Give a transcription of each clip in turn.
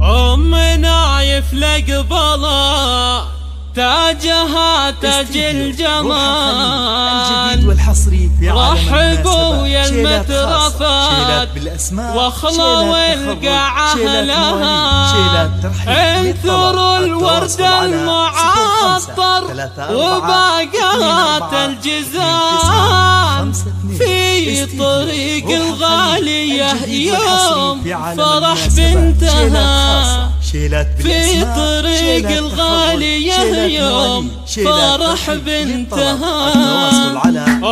أم نايف لقبلا تاجها تاج الجمال والحصري في رحبوا يا المترفات واخلوا القاعة لها انثروا الورد المعطر وباقات الجزام في طريق الغالية يوم فرح بنتها في طريق الغالية يوم فرح بنتها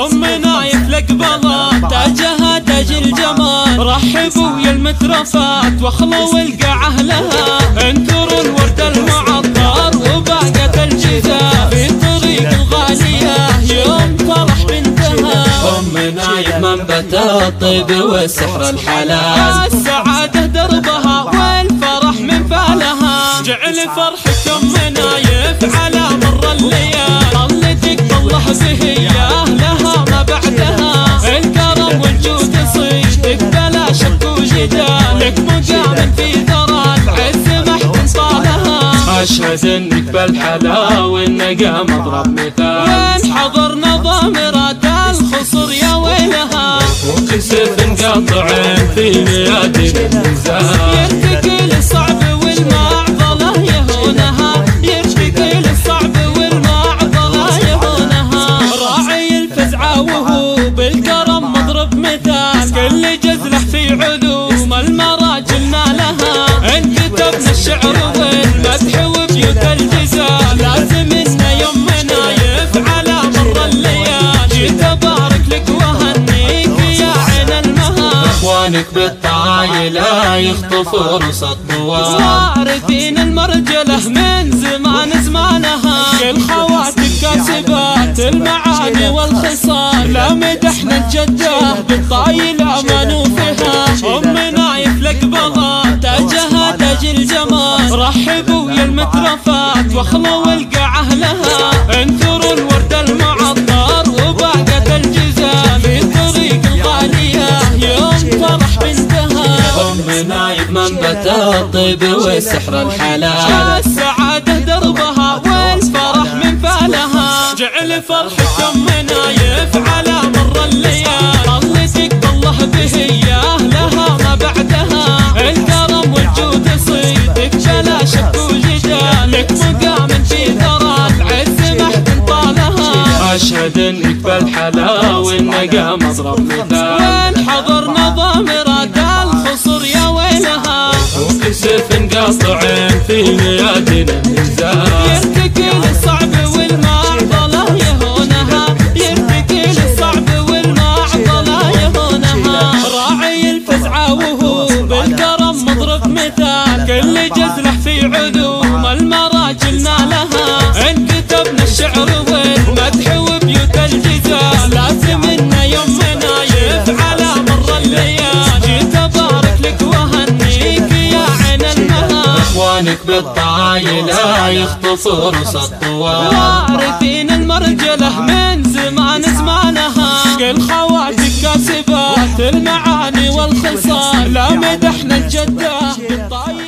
أم نايف لقبلا تاجها تاج الجمال رحبوا يا المترفات واخلوا القاعة لها انثروا الورد المعطر وباقة الجزاء في طريق الغالية يوم فرح بنتها أم نايف منبت الطيب والسحر الحلال السعادة دربها والفرح من فالها جعل فرحة أم نايف على مر الليال طلتك طله بهية لها ما بعدها الكرم والجود صيدك بلا شك وجدال لك مقام في ثرى العز محكم صالها أشهد انك بالحلا والنقا مضرب مثال وين حضرنا ضامرات الخصر يا ويلها وكسف انقطع في ميادين النزال يرتقي الصعب والمعضلة يهونها يرتقي الصعب والمعضلة يهونها راعي الفزعة وهو بالكرم مضرب مثال كل جزلة في علوم المراجل نالها انكتبنا الشعر والمدح وبيوت الجزال لازم ان يوم نايف على مر الليال جيت ابارك لك وهنيك يا عين المها اخوانك بالطايلة يخطفوا رص الطوال وارثين المرجلة من زمان زمانها كل خواتك كاسبات المعاني والخصال لا مدحنا الجدة بالطايلة ما نوفيها أم نايف لقبلا تاجها تاج الجمال رحبوا يا المترفات واخلوا القاعة لها انثروا الورد المعطر وباقة الجزاء في طريق الغالية يوم فرح بنتها أم نايف منبت الطيب والسحر الحلال السعادة دربها والفرح من فالها جعل فرحة أم نايف على مر الليال طلتك طله بهية لها ما بعدها الكرم والجود صيدك بلا شك وجدال لك مقام في ثرى العز محكم طالها أشهد انك بالحلا والنقا مضرب مثال وين حضرنا ضامرات الخصر يا ويلها وكسف انقطع في ميادين النزال يرتقي الصعب والمعضلة يهونها يرتقي الصعب والمعضلة يهونها راعي الفزعة وهو بالكرم مضرب مثال كل جزلة في علوم المراجل نالها انكتبنا الشعر والمدح وبيوت الجزال لازم ان يوم نايف على مر الليال جيت ابارك لك وهنيك يا عين المها اخوانك بالطايلة يخطفوا رص الطوال وارثين المرجلة من زمان زمانها كل خواتك كاسبات المعاني والخصال لا مدحنا الجدة بالطايلة